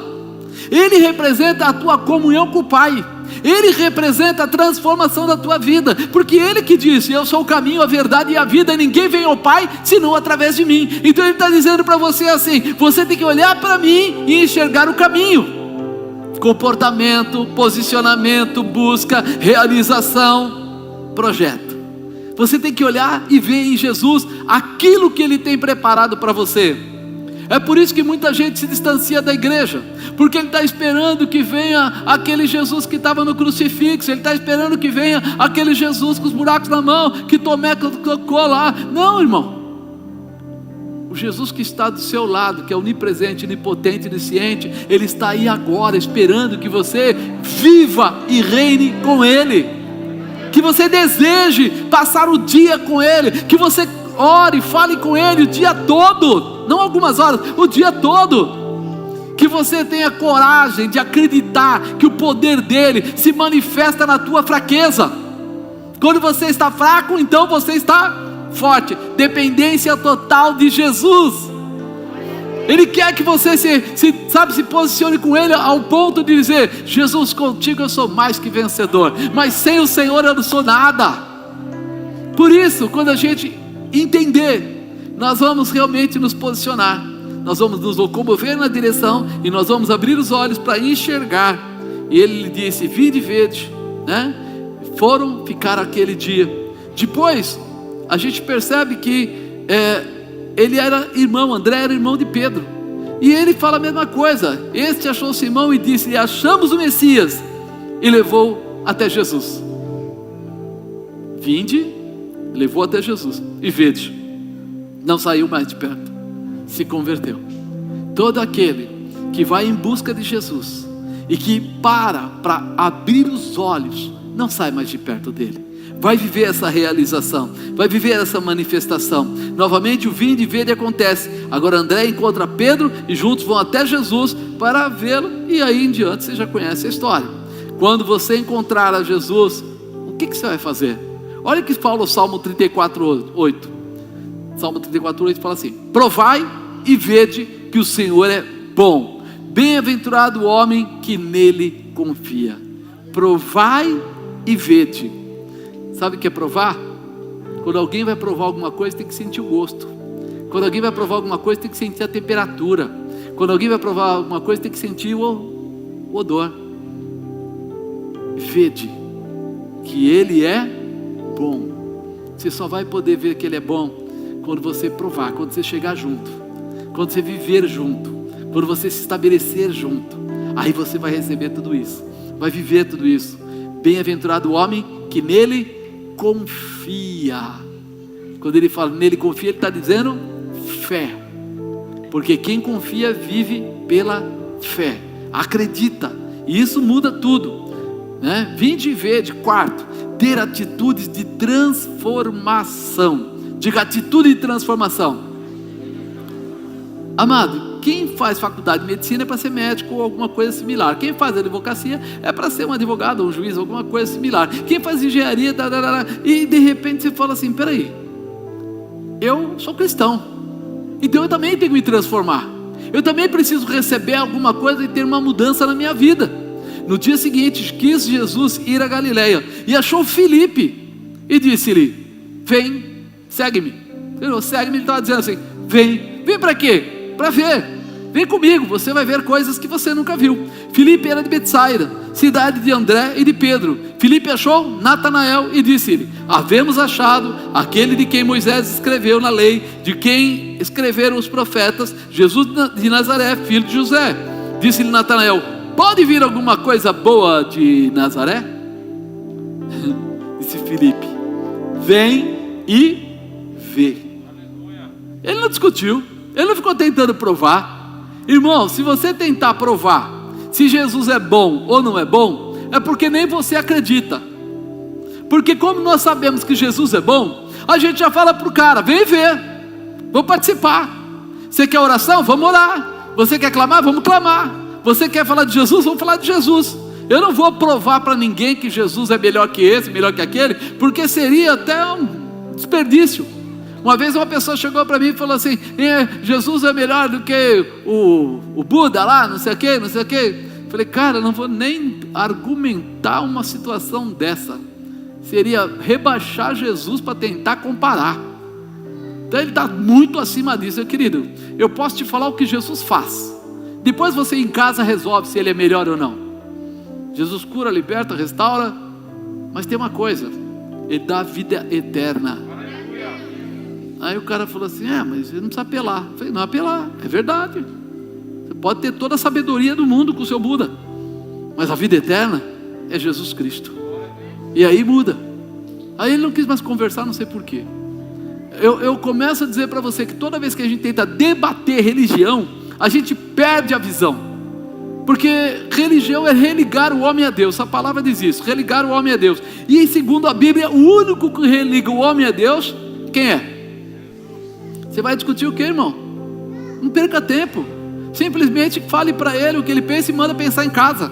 Ele representa a tua comunhão com o Pai. Ele representa a transformação da tua vida, porque ele que disse: eu sou o caminho, a verdade e a vida, e ninguém vem ao Pai senão através de mim. Então ele está dizendo para você assim: você tem que olhar para mim e enxergar o caminho. Comportamento, posicionamento, busca, realização, projeto. Você tem que olhar e ver em Jesus aquilo que Ele tem preparado para você. É por isso que muita gente se distancia da igreja, porque ele está esperando que venha aquele Jesus que estava no crucifixo. Ele está esperando que venha aquele Jesus com os buracos na mão, que Tomé colocou lá. Não, irmão. O Jesus que está do seu lado, que é onipresente, onipotente, onisciente, Ele está aí agora, esperando que você viva e reine com Ele, que você deseje passar o dia com Ele, que você ore, fale com Ele o dia todo, não algumas horas, o dia todo, que você tenha coragem de acreditar que o poder dEle se manifesta na tua fraqueza. Quando você está fraco, então você está forte. Dependência total de Jesus. Ele quer que você se posicione com Ele ao ponto de dizer: Jesus, contigo eu sou mais que vencedor, mas sem o Senhor eu não sou nada. Por isso, quando a gente entender, nós vamos realmente nos posicionar, nós vamos nos locomover na direção, e nós vamos abrir os olhos para enxergar. E Ele lhe disse: vinde e vede, né? Foram ficar aquele dia. Depois a gente percebe que ele era irmão, André era irmão de Pedro, e ele fala a mesma coisa. Este achou Simão e disse: achamos o Messias, e levou até Jesus. Vinde, levou até Jesus, e vede, não saiu mais de perto, se converteu. Todo aquele que vai em busca de Jesus e que para abrir os olhos, não sai mais de perto dele, vai viver essa realização, vai viver essa manifestação. Novamente o vinde e vede acontece. Agora André encontra Pedro e juntos vão até Jesus para vê-lo, e aí em diante você já conhece a história. Quando você encontrar a Jesus, o que você vai fazer? Olha o que fala o Salmo 34:8. Salmo 34:8 fala assim: provai e vede que o Senhor é bom, bem-aventurado o homem que nele confia. Provai e vede. Sabe o que é provar? Quando alguém vai provar alguma coisa, tem que sentir o gosto. Quando alguém vai provar alguma coisa, tem que sentir a temperatura. Quando alguém vai provar alguma coisa, tem que sentir o odor. Vede que Ele é bom. Você só vai poder ver que Ele é bom quando você provar, quando você chegar junto, quando você viver junto, quando você se estabelecer junto. Aí você vai receber tudo isso, vai viver tudo isso. Bem-aventurado o homem que nele confia. Quando ele fala nele confia, ele está dizendo fé, porque quem confia vive pela fé, acredita, e isso muda tudo, né? Vinde e vede. Quarto, ter atitudes de transformação. Diga: atitude de transformação. Amado, quem faz faculdade de medicina é para ser médico ou alguma coisa similar. Quem faz advocacia é para ser um advogado, um juiz, alguma coisa similar. Quem faz engenharia, e de repente você fala assim: peraí, eu sou cristão, então eu também tenho que me transformar. Eu também preciso receber alguma coisa e ter uma mudança na minha vida. No dia seguinte, quis Jesus ir a Galileia e achou Filipe e disse-lhe: vem, segue-me. Segue-me, ele estava dizendo assim: vem para quê? Para ver, vem comigo, você vai ver coisas que você nunca viu. Filipe era de Betsaida, cidade de André e de Pedro. Filipe achou Natanael e disse-lhe: havemos achado aquele de quem Moisés escreveu na lei, de quem escreveram os profetas, Jesus de Nazaré, filho de José. Disse-lhe Natanael: pode vir alguma coisa boa de Nazaré? Disse Filipe: vem e vê. Ele não discutiu, ele não ficou tentando provar. Irmão, se você tentar provar se Jesus é bom ou não é bom, é porque nem você acredita. Porque como nós sabemos que Jesus é bom, a gente já fala para o cara: vem ver, vou participar. Você quer oração? Vamos orar. Você quer clamar? Vamos clamar. Você quer falar de Jesus? Vamos falar de Jesus. Eu não vou provar para ninguém que Jesus é melhor que esse, melhor que aquele, porque seria até um desperdício. Uma vez uma pessoa chegou para mim e falou assim: Jesus é melhor do que o Buda lá, não sei o que, não sei o que. Falei: cara, não vou nem argumentar uma situação dessa. Seria rebaixar Jesus para tentar comparar. Então ele está muito acima disso. Querido, eu posso te falar o que Jesus faz, depois você em casa resolve se ele é melhor ou não. Jesus cura, liberta, restaura, mas tem uma coisa: ele dá vida eterna. Aí o cara falou assim: mas você não precisa apelar. Eu falei: não apelar, é verdade. Você pode ter toda a sabedoria do mundo com o seu Buda, mas a vida eterna é Jesus Cristo. E aí muda. Aí ele não quis mais conversar, não sei porquê. eu começo a dizer para você que toda vez que a gente tenta debater religião, a gente perde a visão. Porque religião é religar o homem a Deus. A palavra diz isso, religar o homem a Deus. E segundo a Bíblia, o único que religa o homem a Deus, quem é? Você vai discutir o que, irmão? Não perca tempo. Simplesmente fale para ele o que ele pensa e manda pensar em casa.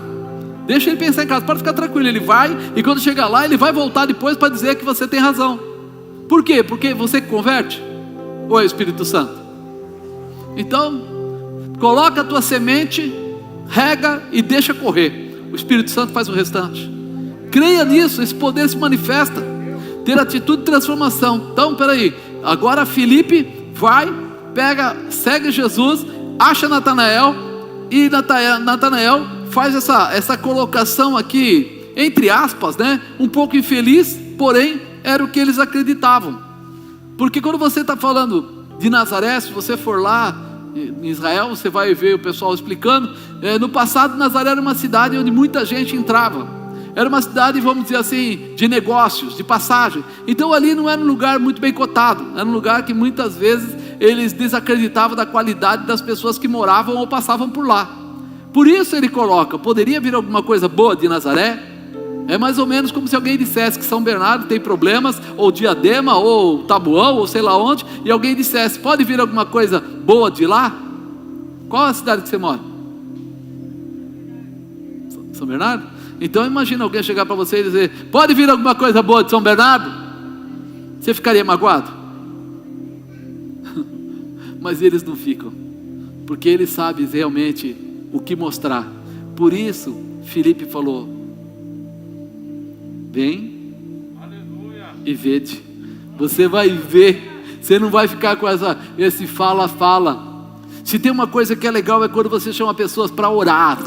Deixa ele pensar em casa, pode ficar tranquilo. Ele vai, e quando chegar lá, ele vai voltar depois para dizer que você tem razão. Por quê? Porque você converte? Ou é o Espírito Santo? Então, coloca a tua semente, rega e deixa correr. O Espírito Santo faz o restante. Creia nisso, esse poder se manifesta. Ter atitude de transformação. Então, peraí, agora Filipe vai, pega, segue Jesus, acha Natanael, e Natanael faz essa colocação aqui, entre aspas, né? Um pouco infeliz, porém era o que eles acreditavam. Porque quando você está falando de Nazaré, se você for lá em Israel, você vai ver o pessoal explicando. No passado, Nazaré era uma cidade onde muita gente entrava. Era uma cidade, vamos dizer assim, de negócios, de passagem. Então ali não era um lugar muito bem cotado. Era um lugar que muitas vezes eles desacreditavam da qualidade das pessoas que moravam ou passavam por lá. Por isso ele coloca, poderia vir alguma coisa boa de Nazaré? É mais ou menos como se alguém dissesse que São Bernardo tem problemas, ou Diadema, ou Taboão, ou sei lá onde, e alguém dissesse, pode vir alguma coisa boa de lá? Qual é a cidade que você mora? São Bernardo? Então imagina alguém chegar para você e dizer, pode vir alguma coisa boa de São Bernardo? Você ficaria magoado? Mas eles não ficam, porque eles sabem realmente o que mostrar. Por isso Filipe falou, vem e vede. Você vai ver, você não vai ficar com esse fala. Se tem uma coisa que é legal, é quando você chama pessoas para orar,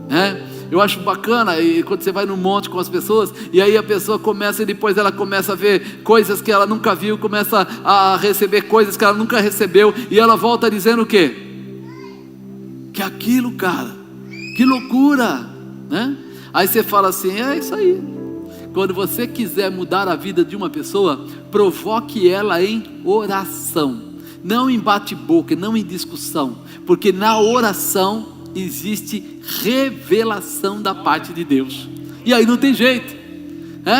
né? Eu acho bacana, e quando você vai no monte com as pessoas, e aí a pessoa começa, e depois ela começa a ver coisas que ela nunca viu, começa a receber coisas que ela nunca recebeu, e ela volta dizendo o quê? Que aquilo, cara, que loucura, né? Aí você fala assim, é isso aí. Quando você quiser mudar a vida de uma pessoa, provoque ela em oração, não em bate-boca, não em discussão, porque na oração existe revelação da parte de Deus, e aí não tem jeito.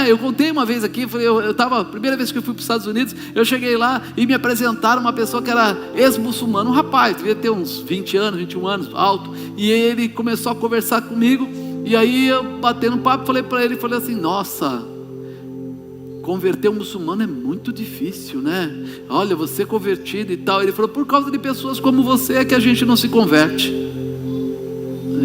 Eu contei uma vez aqui, eu estava, primeira vez que eu fui para os Estados Unidos, eu cheguei lá e me apresentaram uma pessoa que era ex-muçulmano, um rapaz, devia ter uns 20 anos, 21 anos, alto, e ele começou a conversar comigo, e aí eu batendo um papo, falei para ele, falei assim, nossa, converter um muçulmano é muito difícil, né? Olha, você convertido e tal. Ele falou, por causa de pessoas como você é que a gente não se converte.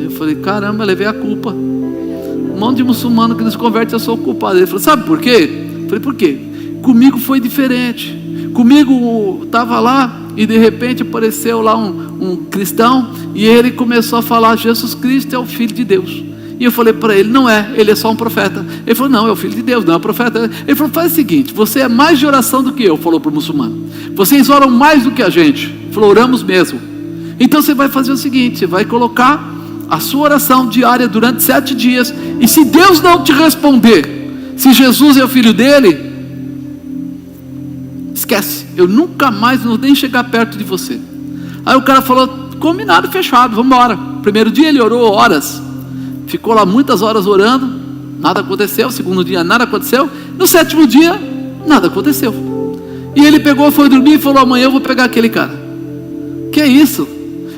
Eu falei, caramba, levei a culpa. Um monte de muçulmano que não se converte, eu sou o culpado. Ele falou, sabe por quê? Eu falei, por quê? Comigo foi diferente. Comigo estava lá e de repente apareceu lá um cristão, e ele começou a falar, Jesus Cristo é o Filho de Deus. E eu falei para ele, não é, ele é só um profeta. Ele falou, não, é o Filho de Deus, não é um profeta. Ele falou, faz o seguinte, você é mais de oração do que eu, falou para o muçulmano. Vocês oram mais do que a gente. Ele falou, oramos mesmo. Então você vai fazer o seguinte, você vai colocar a sua oração diária durante 7 dias, e se Deus não te responder, se Jesus é o Filho dele, esquece, eu nunca mais vou nem chegar perto de você. Aí o cara falou, combinado, fechado, vamos embora. Primeiro dia ele orou horas, ficou lá muitas horas orando, nada aconteceu. Segundo dia nada aconteceu. No 7º dia nada aconteceu, e ele pegou, foi dormir e falou, amanhã eu vou pegar aquele cara. Que é isso?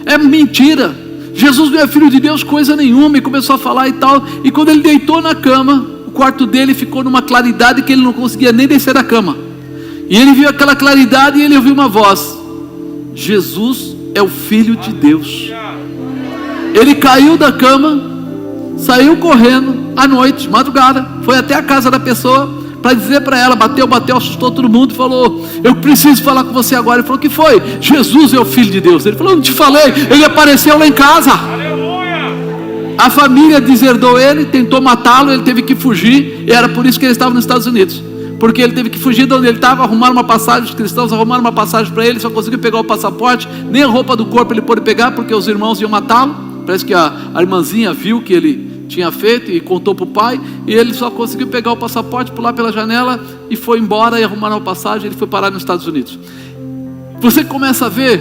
É mentira. Jesus não é Filho de Deus coisa nenhuma. E começou a falar e tal, e quando ele deitou na cama, o quarto dele ficou numa claridade que ele não conseguia nem descer da cama, e ele viu aquela claridade e ele ouviu uma voz, Jesus é o Filho de Deus. Ele caiu da cama, saiu correndo à noite, de madrugada, foi até a casa da pessoa para dizer para ela, bateu, assustou todo mundo, falou, eu preciso falar com você agora. Ele falou, o que foi? Jesus é o Filho de Deus. Ele falou, não te falei, ele apareceu lá em casa. A família deserdou ele, tentou matá-lo, ele teve que fugir, e era por isso que ele estava nos Estados Unidos, porque ele teve que fugir de onde ele estava, arrumar uma passagem, os cristãos arrumaram uma passagem para ele, só conseguiu pegar o passaporte, nem a roupa do corpo ele pôde pegar, porque os irmãos iam matá-lo. Parece que a irmãzinha viu que ele tinha feito e contou para o pai, e ele só conseguiu pegar o passaporte, pular pela janela e foi embora e arrumar uma passagem. Ele foi parar nos Estados Unidos. Você começa a ver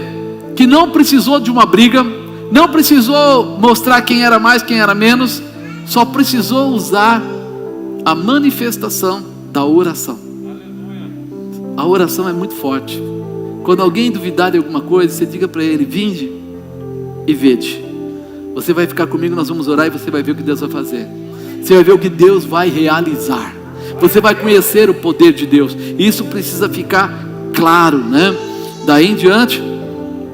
que não precisou de uma briga, não precisou mostrar quem era mais, quem era menos, só precisou usar a manifestação da oração. A oração é muito forte. Quando alguém duvidar de alguma coisa, você diga para ele: vinde e vede. Você vai ficar comigo, nós vamos orar e você vai ver o que Deus vai fazer. Você vai ver o que Deus vai realizar. Você vai conhecer o poder de Deus. Isso precisa ficar claro, né? Daí em diante,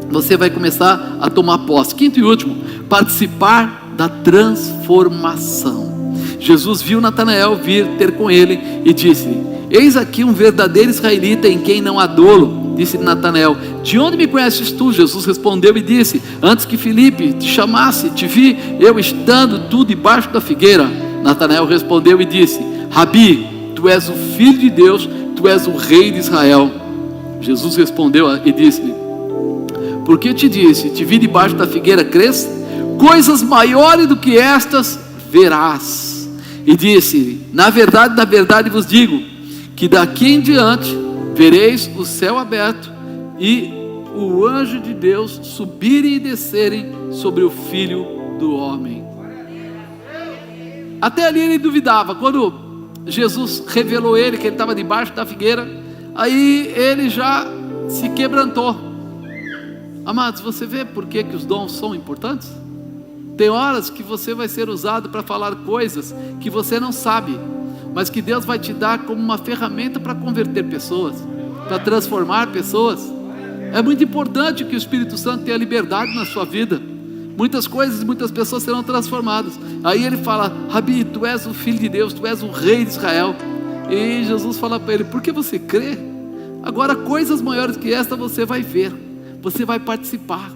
você vai começar a tomar posse. Quinto e último, participar da transformação. Jesus viu Natanael vir ter com ele e disse: eis aqui um verdadeiro israelita em quem não há dolo. Disse Natanael: de onde me conheces tu? Jesus respondeu e disse: antes que Filipe te chamasse, te vi eu estando tu debaixo da figueira. Natanael respondeu e disse: Rabi, tu és o Filho de Deus, tu és o Rei de Israel. Jesus respondeu e disse-lhe: porque eu te disse, te vi debaixo da figueira, crês? Coisas maiores do que estas verás. E disse: na verdade vos digo, que daqui em diante vereis o céu aberto e o anjo de Deus subirem e descerem sobre o Filho do Homem. Até ali ele duvidava. Quando Jesus revelou ele, que ele estava debaixo da figueira, aí ele já se quebrantou. Amados, você vê por que os dons são importantes? Tem horas que você vai ser usado para falar coisas que você não sabe, mas que Deus vai te dar como uma ferramenta para converter pessoas, para transformar pessoas. É muito importante que o Espírito Santo tenha liberdade na sua vida. Muitas coisas, muitas pessoas serão transformadas. Aí ele fala: Rabi, tu és o Filho de Deus, tu és o Rei de Israel. E Jesus fala para ele: por que você crê? Agora coisas maiores que esta você vai ver, você vai participar.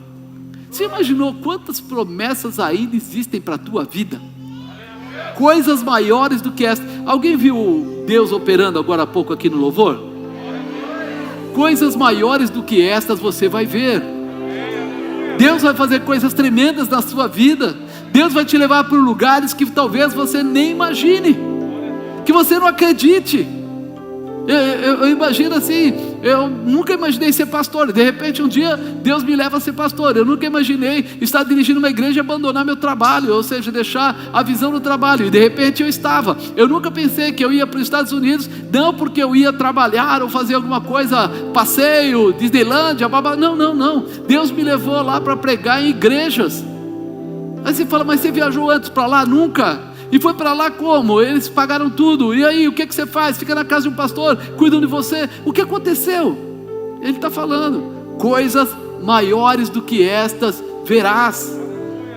Você imaginou quantas promessas ainda existem para a tua vida? Coisas maiores do que esta. Alguém viu Deus operando agora há pouco aqui no louvor? Coisas maiores do que estas você vai ver. Deus vai fazer coisas tremendas na sua vida. Deus vai te levar para lugares que talvez você nem imagine, que você não acredite. Eu imagino assim, eu nunca imaginei ser pastor. De repente um dia Deus me leva a ser pastor. Eu nunca imaginei estar dirigindo uma igreja e abandonar meu trabalho, ou seja, deixar a visão do trabalho. E de repente eu estava. Eu nunca pensei que eu ia para os Estados Unidos, não porque eu ia trabalhar ou fazer alguma coisa, passeio, Disneylândia, babá. Não. Deus me levou lá para pregar em igrejas. Aí você fala: mas você viajou antes para lá? Nunca. E foi para lá como? Eles pagaram tudo. E aí, o que você faz? Fica na casa de um pastor, cuidam de você. O que aconteceu? Ele está falando: coisas maiores do que estas verás.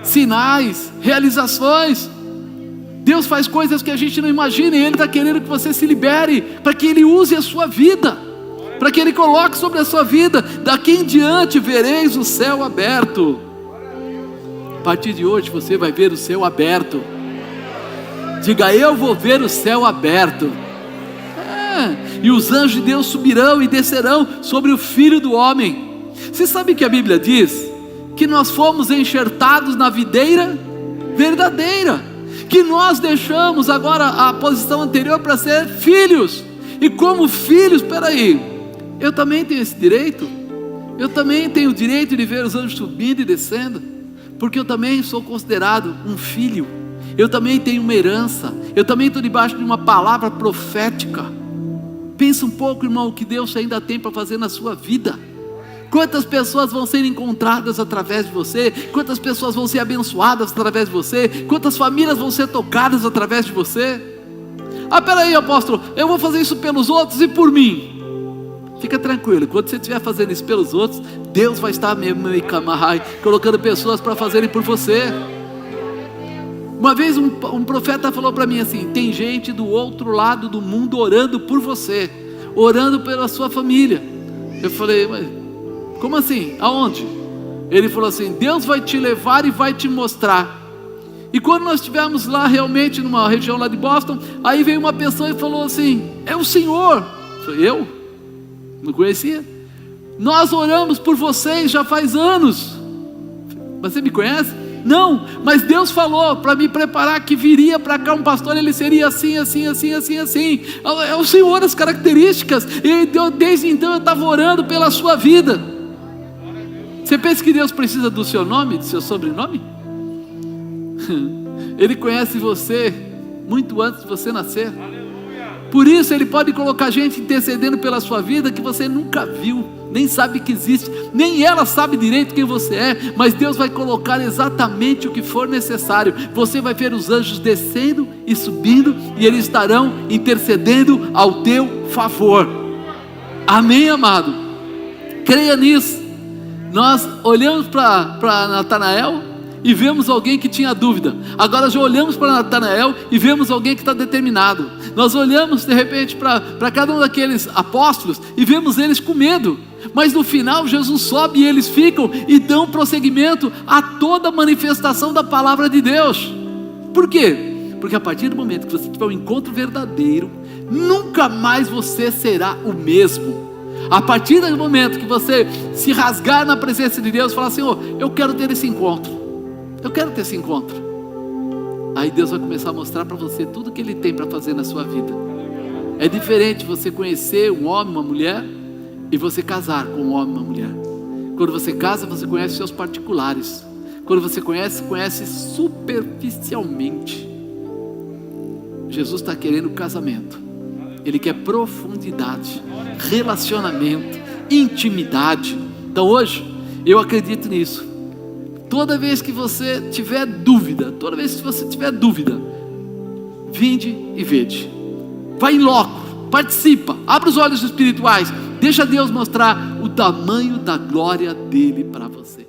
Sinais, realizações. Deus faz coisas que a gente não imagina, e Ele está querendo que você se libere, para que Ele use a sua vida, para que Ele coloque sobre a sua vida. Daqui em diante vereis o céu aberto. A partir de hoje você vai ver o céu aberto. Diga: eu vou ver o céu aberto. E os anjos de Deus subirão e descerão sobre o Filho do Homem. Você sabe que a Bíblia diz que nós fomos enxertados na videira verdadeira, que nós deixamos agora a posição anterior para ser filhos. E como filhos, peraí, eu também tenho esse direito? Eu também tenho o direito de ver os anjos subindo e descendo, porque eu também sou considerado um filho. Eu também tenho uma herança. Eu também estou debaixo de uma palavra profética. Pensa um pouco, irmão, o que Deus ainda tem para fazer na sua vida. Quantas pessoas vão ser encontradas através de você? Quantas pessoas vão ser abençoadas através de você? Quantas famílias vão ser tocadas através de você? Peraí, apóstolo, eu vou fazer isso pelos outros e por mim. Fica tranquilo, quando você estiver fazendo isso pelos outros, Deus vai estar mesmo colocando pessoas para fazerem por você. Uma vez um profeta falou para mim assim: tem gente do outro lado do mundo orando por você, orando pela sua família. Eu falei: mas como assim? Aonde? Ele falou assim: Deus vai te levar e vai te mostrar. E quando nós estivemos lá realmente numa região lá de Boston, aí veio uma pessoa e falou assim: é o Senhor. Eu falei: eu? Não conhecia. Nós oramos por vocês já faz anos. Você me conhece? Não, mas Deus falou para me preparar que viria para cá um pastor, ele seria assim, assim, assim, assim, assim. É o Senhor as características, e desde então eu estava orando pela sua vida. Você pensa que Deus precisa do seu nome, do seu sobrenome? Ele conhece você muito antes de você nascer. Por isso Ele pode colocar gente intercedendo pela sua vida que você nunca viu, nem sabe que existe, nem ela sabe direito quem você é, mas Deus vai colocar exatamente o que for necessário. Você vai ver os anjos descendo e subindo, e eles estarão intercedendo ao teu favor. Amém, amado? Creia nisso. Nós olhamos para Natanael e vemos alguém que tinha dúvida. Agora já olhamos para Natanael e vemos alguém que está determinado. Nós olhamos de repente para cada um daqueles apóstolos e vemos eles com medo. Mas no final Jesus sobe e eles ficam e dão prosseguimento a toda a manifestação da palavra de Deus. Por quê? Porque a partir do momento que você tiver um encontro verdadeiro, nunca mais você será o mesmo. A partir do momento que você se rasgar na presença de Deus, falar: Senhor, eu quero ter esse encontro, eu quero ter esse encontro. Aí Deus vai começar a mostrar para você tudo que Ele tem para fazer na sua vida. É diferente você conhecer um homem, uma mulher, e você casar com um homem, uma mulher. Quando você casa, você conhece seus particulares. Quando você conhece superficialmente. Jesus está querendo casamento. Ele quer profundidade, relacionamento, intimidade. Então hoje, eu acredito nisso. Toda vez que você tiver dúvida, vinde e vede. Vai em loco, participa, abre os olhos espirituais, deixa Deus mostrar o tamanho da glória dele para você.